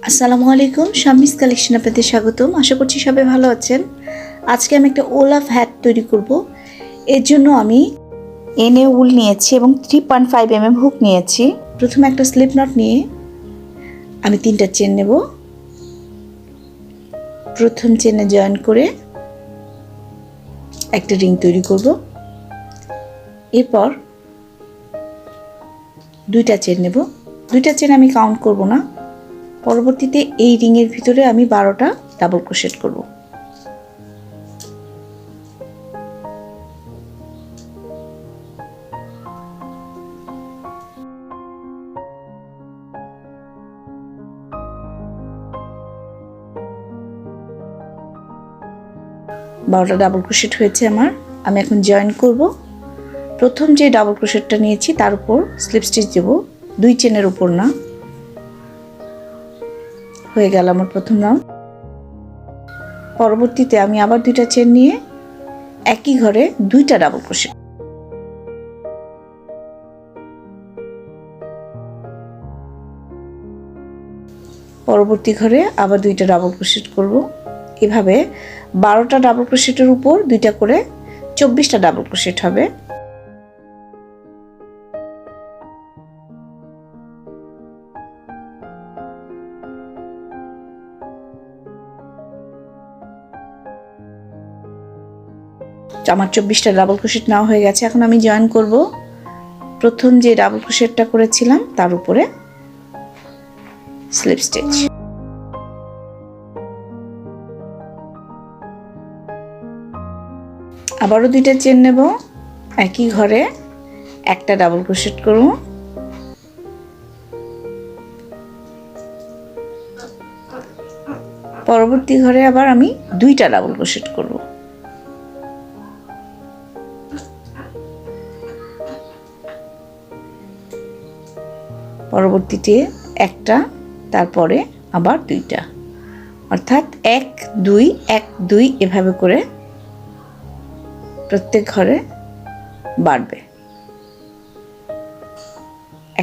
আসসালামু আলাইকুম, শাম্মিস কালেকশন আপনাদের স্বাগতম। আশা করছি সবাই ভালো আছেন। আজকে আমি একটা ওলাফ হ্যাট তৈরি করব। এর জন্য আমি এনে উল নিয়েছি এবং 3.5 mm হুক নিয়েছি। প্রথমে একটা স্লিপ নট নিয়ে আমি 3টা চেন নেব। প্রথম চেনে জয়েন করে একটা রিং তৈরি করব। এরপর 2টা চেন নেব। 2টা চেন আমি কাউন্ট করব না। পরবর্তীতে এই রিংয়ের ভিতরে আমি 12টা ডাবল ক্রোশেট করব। বারোটা ডাবল ক্রোশেট হয়েছে আমার। আমি এখন জয়েন করব। প্রথম যে ডাবল ক্রোশেটটা নিয়েছি তার উপর স্লিপ স্টিচ দেব, 2 চেনের উপর না। হয়ে গেল আমার প্রথম রাউন্ড। পরবর্তীতে আমি আবার 2টা চেন নিয়ে একই ঘরে 2টা ডাবল ক্রোশেট, পরবর্তী ঘরে আবার 2টা ডাবল ক্রোশেট করব। এভাবে 12টা ডাবল ক্রোশেটের উপর 2টা করে 24টা ডাবল ক্রোশেট হবে। আমার 24টা ডাবল ক্রোশেট নেওয়া হয়ে গেছে। এখন আমি জয়েন করব প্রথম যে ডাবল ক্রোশেটটা করেছিলাম তার উপরে স্লিপ স্টিচ। আবারও 2টা চেন নেব, একই ঘরে একটা ডাবল ক্রোশেট করব। পরবর্তী ঘরে আবার আমি 2টা ডাবল ক্রোশেট করব। পরবর্তীতে একটা, তারপরে আবার 2টা, অর্থাৎ 1 2 1 2 এভাবে করে প্রত্যেক ঘরে বাড়বে।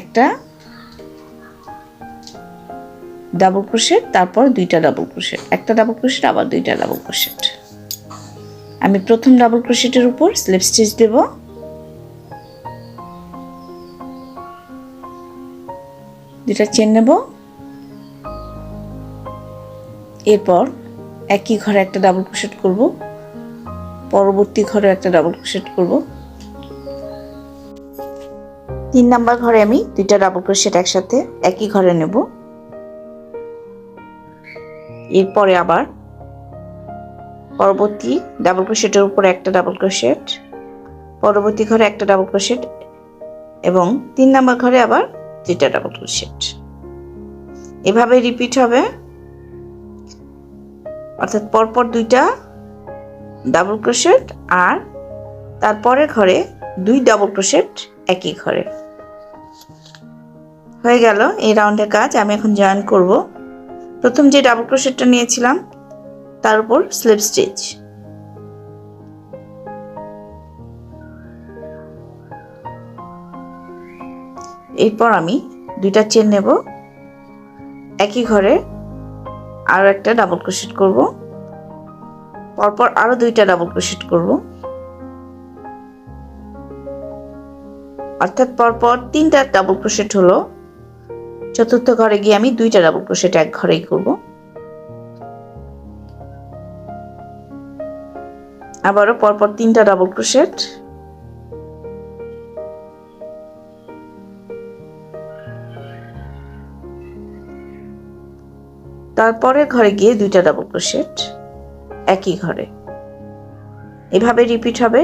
একটা ডাবল ক্রোশেট, তারপর 2টা ডাবল ক্রোশেট, একটা ডাবল ক্রোশেট, আবার 2টা ডাবল ক্রোশেট। আমি প্রথম ডাবল ক্রোশেটের উপর স্লিপ স্টিচ দেব। দুটা চেন নেব। এরপর একই ঘরে একটা ডাবল ক্রোশেট করব, পরবর্তী ঘরে একটা ডাবল ক্রোশেট করব। 3 নাম্বার ঘরে আমি 2টা ডাবল ক্রোশেট একসাথে একই ঘরে নেব। এরপরে আবার পরবর্তী ডাবল ক্রোশেটের উপর একটা ডাবল ক্রোশেট, পরবর্তী ঘরে একটা ডাবল ক্রোশেট এবং 3 নাম্বার ঘরে আবার 2টা ডাবল ক্রোশেট। এভাবে রিপিট হবে, অর্থাৎ পরপর 2টা ডাবল ক্রোশেট আর তারপরে ঘরে 2 ডাবল ক্রোশেট একই ঘরে। হয়ে গেল এই রাউন্ডের কাজ। আমি এখন জয়েন করব প্রথম যে ডাবল ক্রোশেটটা নিয়েছিলাম তার উপর স্লিপ স্টিচ। এরপর আমি 2টা চেন নেব, একই ঘরে আরো একটা ডাবল ক্রোশেট করব, পরপর আরো 2টা ডাবল ক্রোশেট করব, অর্থাৎ পরপর 3টা ডাবল ক্রোশেট হলো। চতুর্থ ঘরে গিয়ে আমি 2টা ডাবল ক্রোশেট এক ঘরেই করব। আবারও পরপর 3টা ডাবল ক্রোশেট, তারপরে ঘরে গিয়ে 2টা ডাবল ক্রোশেট একই ঘরে। এভাবে রিপিট হবে।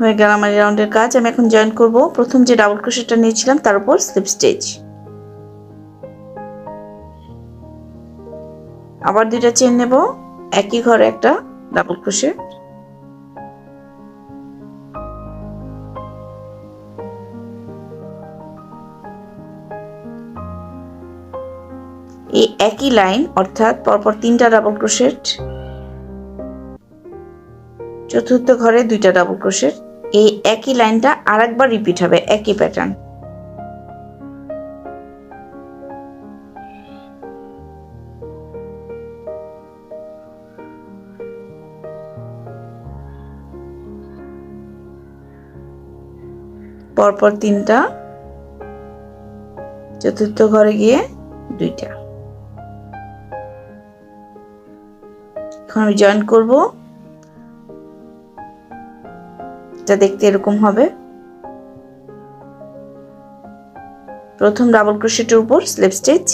হয়ে গেল আমার রাউন্ডের কাজ। আমি এখন জয়েন করব প্রথম যে ডাবল ক্রোশেটটা নিয়েছিলাম তার উপর স্লিপ স্টিচ। আবার 2টা চেন নেব, একই ঘরে একটা ডাবল ক্রোশেট, এই একই লাইন, অর্থাৎ পরপর 3টা ডাবল ক্রোশেট, চতুর্থ ঘরে 2টা ডাবল ক্রোশেট, এই একই লাইনটা আরেকবার রিপিট হবে, একই প্যাটার্ন। পরপর 3টা, চতুর্থ ঘরে গিয়ে 2টা। এখন আমি জয়েন করব, এটা দেখতে এরকম হবে। প্রথম ডাবল ক্রোশেটের উপর স্লিপ স্টিচ,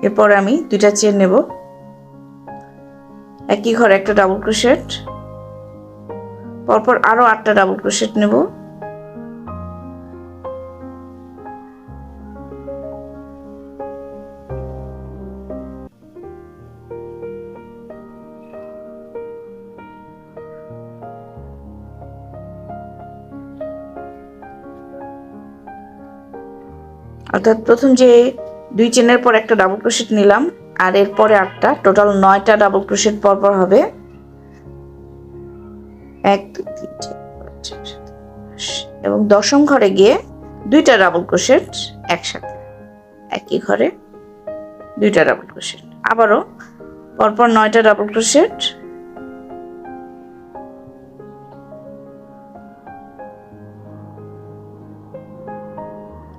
এরপর আমি 2টা চেন নেব, একই ঘরে একটা ডাবল ক্রোশেট, পরপর আরো 8টা ডাবল ক্রোশেট নেব, অর্থাৎ প্রথম যে 2 চেনের পর একটা ডাবল ক্রোশেট নিলাম আর এরপরে 8টা, টোটাল 9টা ডাবল ক্রোশেট পরপর হবে। 1 2 3 4 5 6 7 এবং দশম ঘরে গিয়ে 2টা ডাবল ক্রোশেট একসাথে, একই ঘরে 2টা ডাবল ক্রোশেট, আবারও পরপর 9টা ডাবল ক্রোশেট,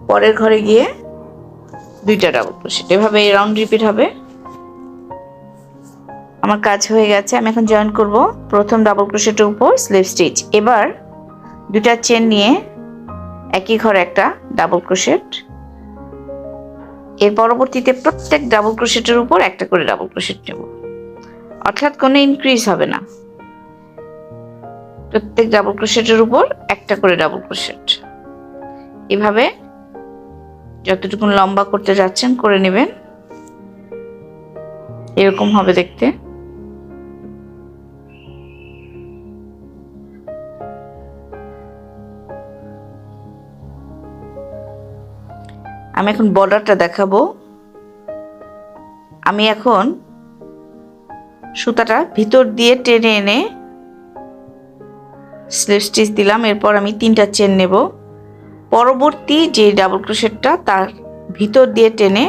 পরের ঘরে গিয়ে 2টা ডাবল ক্রোশেট, এভাবে রাউন্ড রিপিট হবে। আমার কাজ হয়ে গেছে, আমি এখন জয়েন করব প্রথম ডাবল ক্রোশেটের উপর স্লিপ স্টিচ। এবার 2টা চেন নিয়ে একই ঘরে একটা ডাবল ক্রোশেট, এর পরবর্তীতে প্রত্যেক ডাবল ক্রোশেটের উপর একটা করে ডাবল ক্রোশেট নেব, অর্থাৎ কোনো ইনক্রিজ হবে না, প্রত্যেক ডাবল ক্রোশেটের উপর একটা করে ডাবল ক্রোশেট। এভাবে যতটুকু লম্বা করতে যাচ্ছেন করে নেবেন, এরকম হবে দেখতে। আমি এখন বর্ডারটা দেখাবো। আমি এখন সুতাটা ভিতর দিয়ে টেনে এনে স্লিপ স্টিচ দিলাম, এরপর আমি 3টা চেন নেব, পরবর্তী যে ডাবল ক্রোশেটটা তার ভিতর দিয়ে টেনে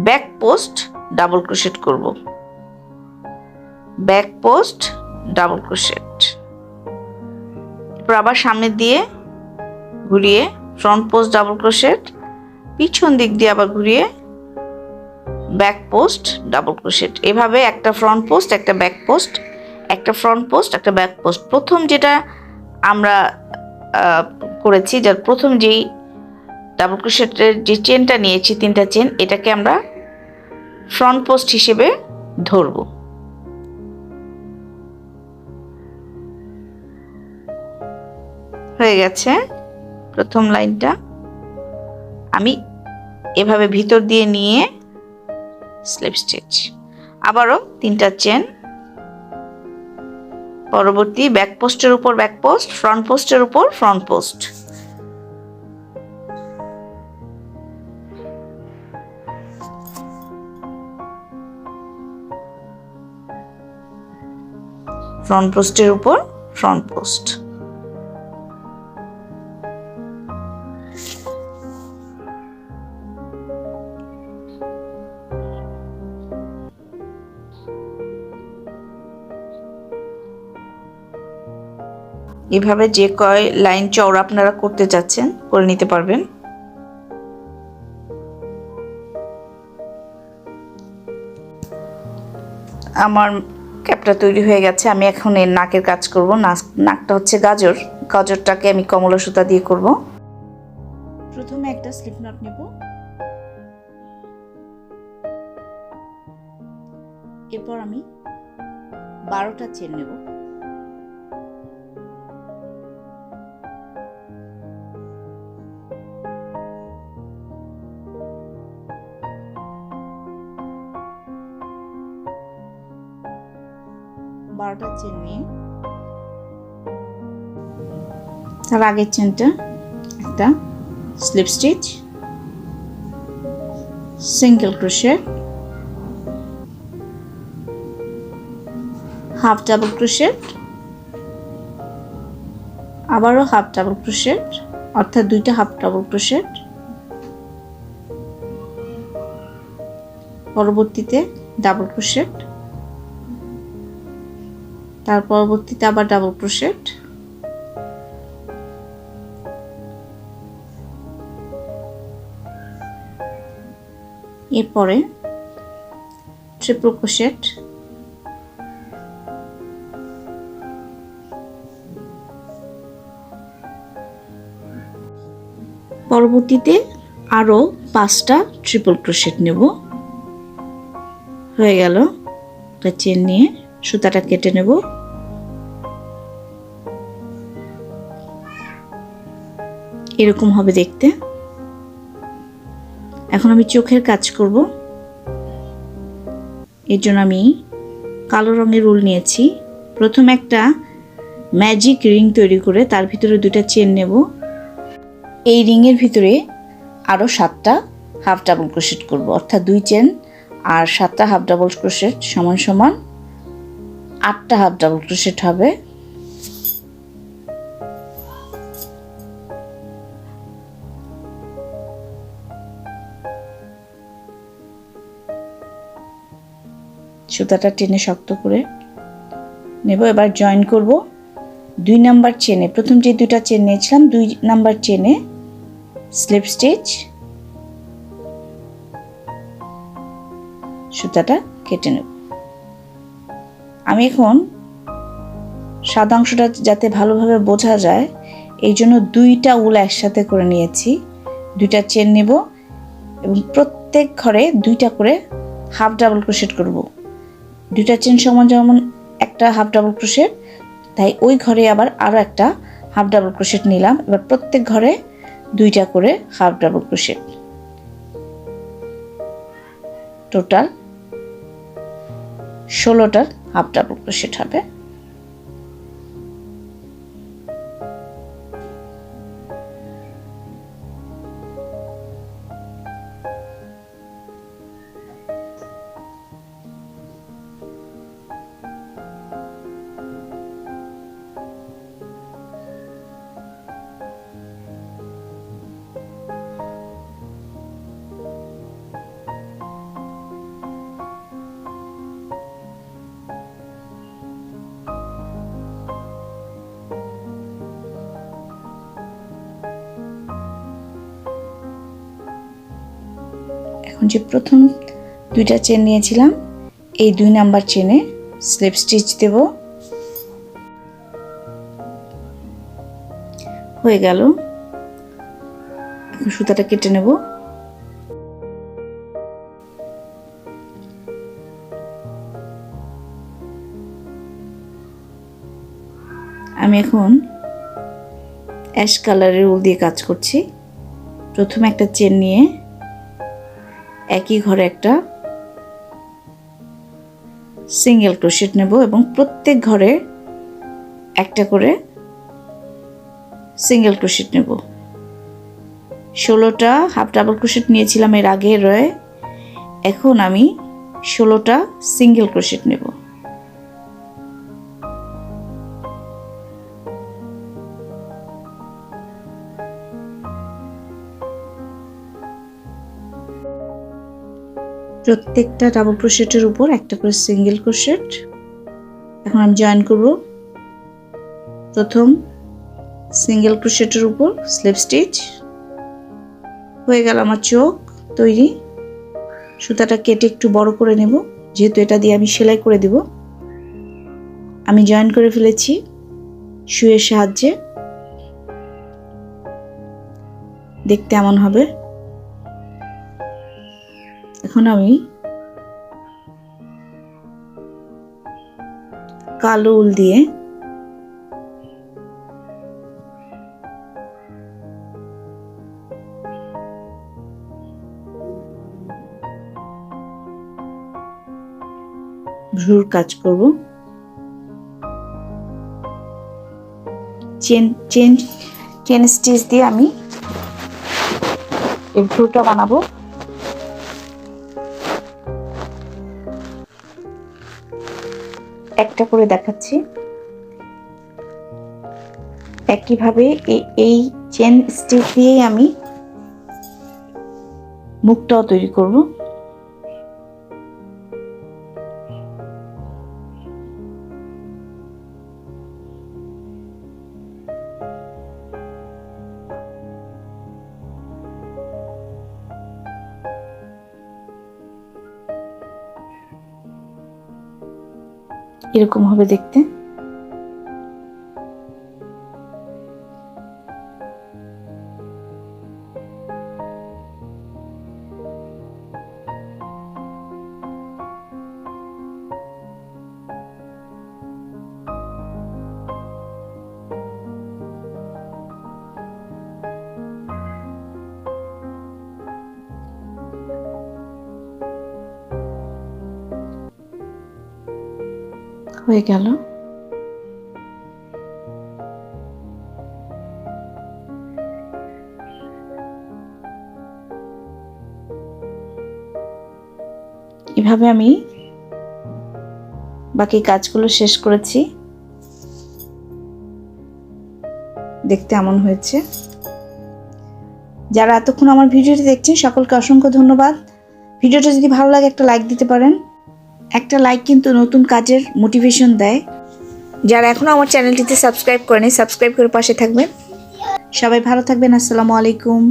ব্যাক পোস্ট ডাবল ক্রোশেট করব, ব্যাক পোস্ট ডাবল ক্রোশেট, এরপর আবার সামনে দিয়ে ঘুরিয়ে ফ্রন্ট পোস্ট ডাবল ক্রোশেট, পিছন দিক দিয়ে আবার ঘুরিয়ে ব্যাক পোস্ট ডাবল ক্রোশেট। এভাবে একটা ফ্রন্ট পোস্ট, একটা ব্যাক পোস্ট, একটা ফ্রন্ট পোস্ট, একটা ব্যাক পোস্ট। প্রথম যেটা আমরা করেছি, যার প্রথম যেই ডাবল ক্রোশেটের যে চেনটা নিয়েছি 3টা চেন, এটাকে আমরা ফ্রন্ট পোস্ট হিসেবে ধরব। হয়ে গেছে প্রথম লাইনটা। আমি এভাবে ভিতর দিয়ে নিয়ে স্লিপ স্টিচ, আবারও 3টা চেন, পরবর্তী ব্যাক পোস্টের উপর ব্যাক পোস্ট, ফ্রন্ট পোস্টের উপর ফ্রন্ট পোস্ট, ফ্রন্ট পোস্টের উপর ফ্রন্ট পোস্ট। এভাবে যে কয় লাইন চওড়া আপনারা করতে যাচ্ছেন করে নিতে পারবেন। আমার ক্যাপটা তৈরি হয়ে গেছে, আমি এখন এর নাকের কাজ করব। নাকটা হচ্ছে গাজর, গাজরটাকে আমি কমলা সুতা দিয়ে করব। প্রথমে একটা স্লিপ নট নেব, এরপর আমি 12টা চেন নেব, চেন নিয়ে তার আগের চেনটা একটা slip stitch, single crochet, half double crochet, আবারও হাফ ডাবল ক্রোশেট, অর্থাৎ দুইটা হাফ ডাবল ক্রোশেট, পরবর্তীতে ডাবল ক্রোশেট, তার পরবর্তীতে আবার ডাবল ক্রোশেট, এরপরে ট্রিপল ক্রোশেট, পরবর্তীতে আরও 5টা ট্রিপল ক্রোশেট নেব। হয়ে গেল। একটা চেন নিয়ে সুতাটা কেটে নেব। এরকম হবে দেখতে। এখন আমি চোখের কাজ করব। এর জন্য আমি কালো রঙের উল নিয়েছি। প্রথম একটা ম্যাজিক রিং তৈরি করে তার ভিতরে 2টা চেন নেব। এই রিংয়ের ভিতরে আরও 7টা হাফ ডাবল ক্রোশেট করব, অর্থাৎ 2 চেন আর 7টা হাফ ডাবল ক্রোশেট সমান সমান 8টা হাফ ডাবল ক্রোশেট হবে। সুতাটা টেনে শক্ত করে নেব। এবার জয়েন করব 2 নাম্বার চেনে। প্রথম যে 2টা চেন নিয়েছিলাম 2 নাম্বার চেনে স্লিপ স্টিচ, সুতাটা কেটে নেব। আমি এখন সাদা অংশটা যাতে ভালোভাবে বোঝা যায় এই জন্য 2টা উল একসাথে করে নিয়েছি। 2টা চেন নেব এবং প্রত্যেক ঘরে 2টা করে হাফ ডাবল ক্রোশেট করব। 2টা চেন সমান যেমন একটা হাফ ডাবল ক্রোশেট, তাই ওই ঘরে আবার আরও একটা হাফ ডাবল ক্রোশেট নিলাম। এবার প্রত্যেক ঘরে 2টা করে হাফ ডাবল ক্রোশেট, টোটাল 16টার হাফ ডাবল ক্রোশেট হবে। এখন যে প্রথম 2টা চেন নিয়েছিলাম এই 2 নাম্বার চেনে স্লিপ স্টিচ দেব। হয়ে গেল। এখন সুতাটা কেটে নেব। আমি এখন অ্যাশ কালারের উল দিয়ে কাজ করছি। প্রথমে একটা চেন নিয়ে একই ঘরে একটা সিঙ্গেল ক্রোশেট নেব এবং প্রত্যেক ঘরে একটা করে সিঙ্গেল ক্রোশেট নেব। 16টা হাফ ডাবল ক্রোশেট নিয়েছিলাম এর আগে রয়ে। এখন আমি 16টা সিঙ্গেল ক্রোশেট নেব। প্রত্যেকটা ডাবল ক্রোশেটের উপর একটা করে সিঙ্গেল ক্রোশেট। এখন আমি জয়েন করব। প্রথম সিঙ্গেল ক্রোশেটের উপর স্লিপ স্টিচ। হয়ে গেল আমার চোখ তৈরি। সুতাটা কেটে একটু বড় করে নেব, যেহেতু এটা দিয়ে আমি সেলাই করে দেব। আমি জয়েন করে ফেলেছি সুইয়ের সাহায্যে। দেখতে এমন হবে। এখন আমি কালো উল দিয়ে ভ্রুর কাজ করব। চেন স্টিচ দিয়ে আমি এই ভ্রুটা বানাবো। একটা করে দেখাচ্ছি। একইভাবে এই চেন স্টিচ দিয়েই আমি মুখটাও তৈরি করব। এরকম হবে দেখতে। হয়ে গেল। এভাবে আমি বাকি কাজগুলো শেষ করেছি। দেখতে এমন হয়েছে। যারা এতক্ষণ আমার ভিডিওটি দেখছেন সকলকে অসংখ্য ধন্যবাদ। ভিডিওটা যদি ভালো লাগে একটা লাইক দিতে পারেন। একটা লাইক কিন্তু নতুন কাজের মোটিভেশন দেয়। যারা এখনো আমার চ্যানেলটিতে সাবস্ক্রাইব করেনি, সাবস্ক্রাইব করে পাশে থাকবেন। সবাই ভালো থাকবেন। আসসালামু আলাইকুম।